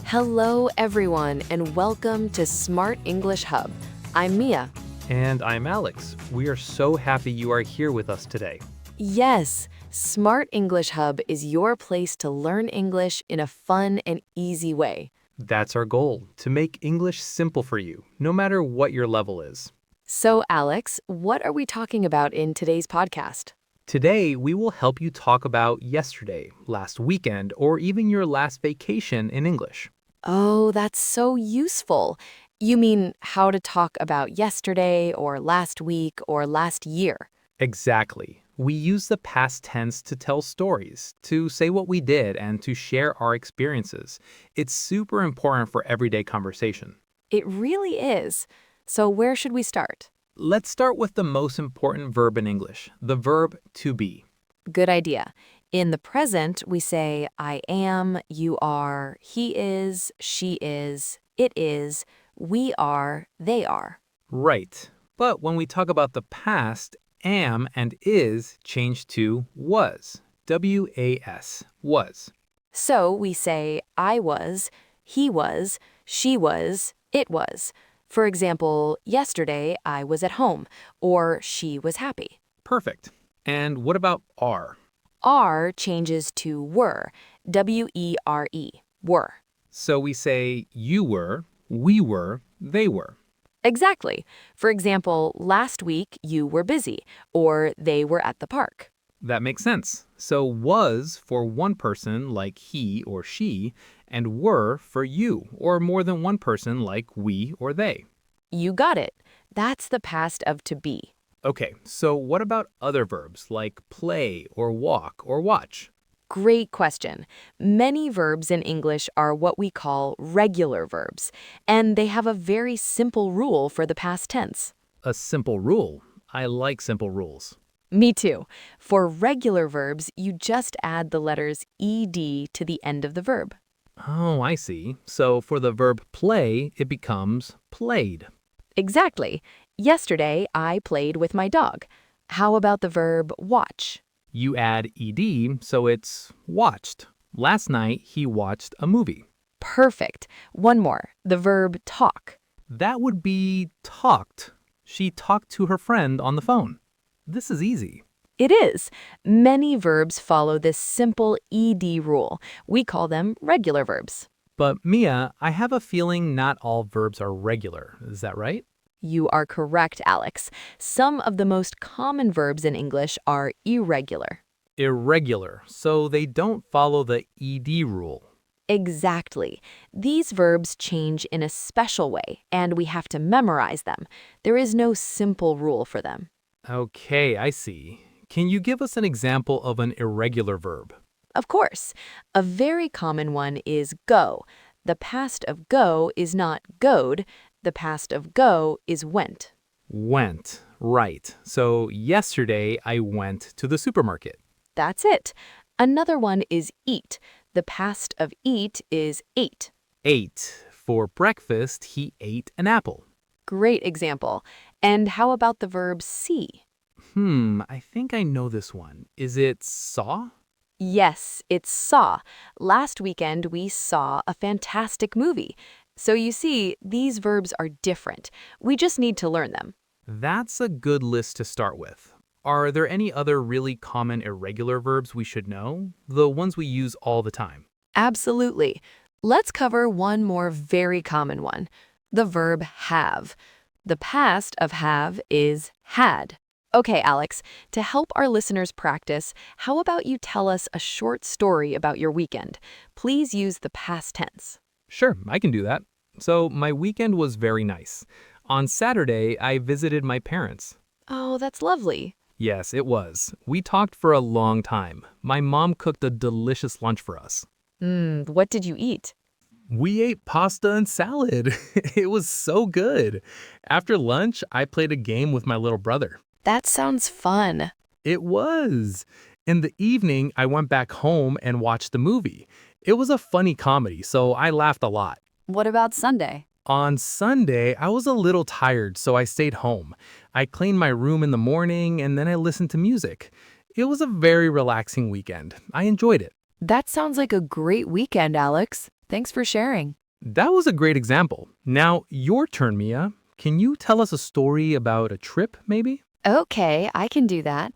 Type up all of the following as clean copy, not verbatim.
Hello, everyone, and welcome to Smart English Hub. I'm Mia. And I'm Alex. We are so happy you are here with us today. Yes, Smart English Hub is your place to learn English in a fun and easy way. That's our goal, to make English simple for you, no matter what your level is. So, Alex, what are we talking about in today's podcast? Today, we will help you talk about yesterday, last weekend, or even your last vacation in English. Oh, that's so useful. You mean how to talk about yesterday or last week or last year? Exactly. We use the past tense to tell stories, to say what we did, and to share our experiences. It's super important for everyday conversation. It really is. So, where should we start? Let's start with the most important verb in English, the verb to be. Good idea. In the present, we say I am, you are, he is, she is, it is, we are, they are. Right. But when we talk about the past, am and is change to was. W-A-S, was. So we say I was, he was, she was, it was. For example, yesterday I was at home, or she was happy. Perfect. And what about are? Are changes to were, W-E-R-E, were. So we say you were, we were, they were. Exactly. For example, last week you were busy, or they were at the park. That makes sense. So was for one person like he or she, and were for you or more than one person like we or they. You got it. That's the past of to be. Okay, so what about other verbs like play or walk or watch? Great question. Many verbs in English are what we call regular verbs, and they have a very simple rule for the past tense. A simple rule. I like simple rules. Me too. For regular verbs, you just add the letters ed to the end of the verb. Oh, I see. So for the verb play, it becomes played. Exactly. Yesterday, I played with my dog. How about the verb watch? You add ed, so it's watched. Last night, he watched a movie. Perfect. One more. The verb talk. That would be talked. She talked to her friend on the phone. This is easy. It is. Many verbs follow this simple ed rule. We call them regular verbs. But Mia, I have a feeling not all verbs are regular. Is that right? You are correct, Alex. Some of the most common verbs in English are irregular. Irregular, so they don't follow the ed rule. Exactly. These verbs change in a special way, and we have to memorize them. There is no simple rule for them. Okay, I see. Can you give us an example of an irregular verb? Of course, a very common one is go. The past of go is not goed. The past of go is went. Went, right. So yesterday I went to the supermarket. That's it. Another one is eat. The past of eat is ate. Ate. For breakfast, he ate an apple. Great example. And how about the verb see? I think I know this one. Is it saw? Yes, it's saw. Last weekend we saw a fantastic movie. So you see, these verbs are different. We just need to learn them. That's a good list to start with. Are there any other really common irregular verbs we should know? The ones we use all the time. Absolutely. Let's cover one more very common one, the verb have. The past of have is had. Okay, Alex, to help our listeners practice, how about you tell us a short story about your weekend? Please use the past tense. Sure, I can do that. So my weekend was very nice. On Saturday, I visited my parents. Oh, that's lovely. Yes, it was. We talked for a long time. My mom cooked a delicious lunch for us. What did you eat? We ate pasta and salad. It was so good. After lunch, I played a game with my little brother. That sounds fun. It was. In the evening, I went back home and watched the movie. It was a funny comedy, so I laughed a lot. What about Sunday? On Sunday, I was a little tired, so I stayed home. I cleaned my room in the morning and then I listened to music. It was a very relaxing weekend. I enjoyed it. That sounds like a great weekend, Alex. Thanks for sharing. That was a great example. Now, your turn, Mia. Can you tell us a story about a trip, maybe? Okay, I can do that.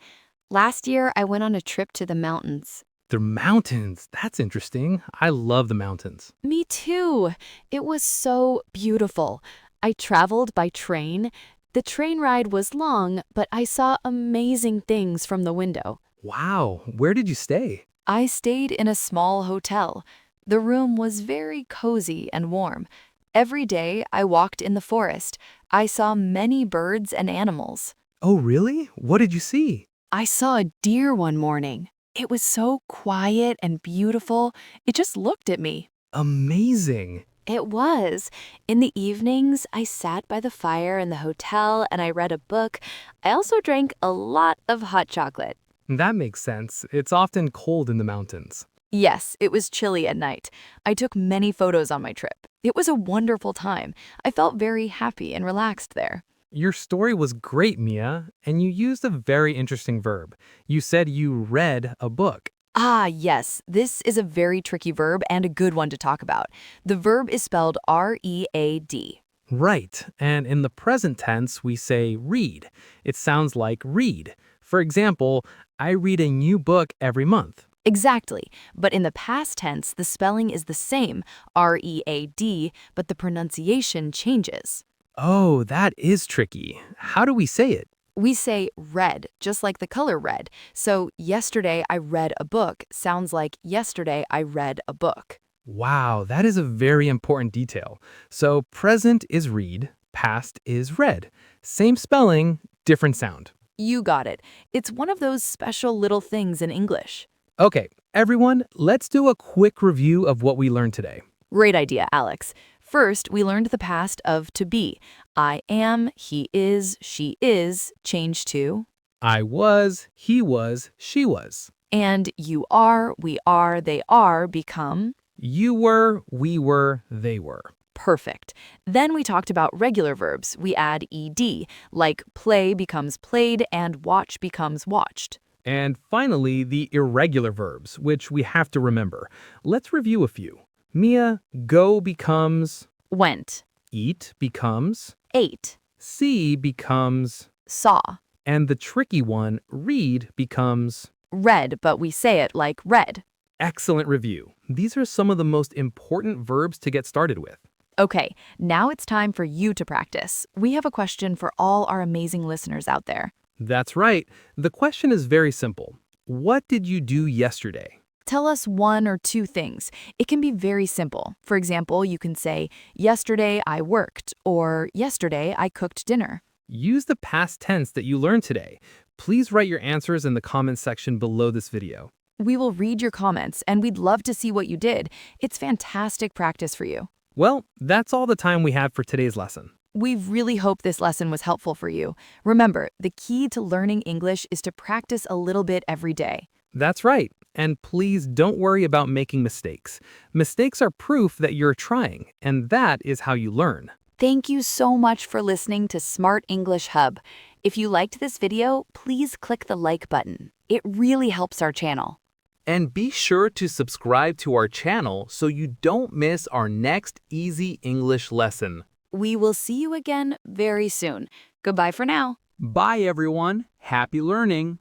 Last year, I went on a trip to the mountains. The mountains. That's interesting. I love the mountains. Me too. It was so beautiful. I traveled by train. The train ride was long, but I saw amazing things from the window. Wow. Where did you stay? I stayed in a small hotel. The room was very cozy and warm. Every day I walked in the forest. I saw many birds and animals. Oh, really? What did you see? I saw a deer one morning. It was so quiet and beautiful. It just looked at me. Amazing. It was. In the evenings, I sat by the fire in the hotel and I read a book. I also drank a lot of hot chocolate. That makes sense. It's often cold in the mountains. Yes, it was chilly at night. I took many photos on my trip. It was a wonderful time. I felt very happy and relaxed there. Your story was great, Mia, and you used a very interesting verb. You said you read a book. Ah, yes, this is a very tricky verb and a good one to talk about. The verb is spelled R-E-A-D. Right, and in the present tense, we say read. It sounds like read. For example, I read a new book every month. Exactly, but in the past tense, the spelling is the same, R-E-A-D, but the pronunciation changes. Oh, that is tricky. How do we say it? We say read, just like the color red. So yesterday I read a book sounds like yesterday I read a book. Wow, that is a very important detail. So present is read, past is read. Same spelling, different sound. You got it. It's one of those special little things in English. Okay, everyone, let's do a quick review of what we learned today. Great idea, Alex. First, we learned the past of to be. I am, he is, she is, changed to. I was, he was, she was. And you are, we are, they are become. You were, we were, they were. Perfect. Then we talked about regular verbs. We add ed, like play becomes played and watch becomes watched. And finally, the irregular verbs, which we have to remember. Let's review a few. Mia, go becomes, Went, eat becomes, ate, see becomes, saw, and the tricky one, read becomes. read, but we say it like read. Excellent review. These are some of the most important verbs to get started with. Okay, now it's time for you to practice. We have a question for all our amazing listeners out there. That's right. The question is very simple. What did you do yesterday? Tell us one or two things. It can be very simple. For example, you can say, yesterday I worked, or yesterday I cooked dinner. Use the past tense that you learned today. Please write your answers in the comments section below this video. We will read your comments, and we'd love to see what you did. It's fantastic practice for you. Well, that's all the time we have for today's lesson. We really hope this lesson was helpful for you. Remember, the key to learning English is to practice a little bit every day. That's right. And please don't worry about making mistakes. Mistakes are proof that you're trying, and that is how you learn. Thank you so much for listening to Smart English Hub. If you liked this video, please click the like button. It really helps our channel. And be sure to subscribe to our channel so you don't miss our next easy English lesson. We will see you again very soon. Goodbye for now. Bye, everyone. Happy learning.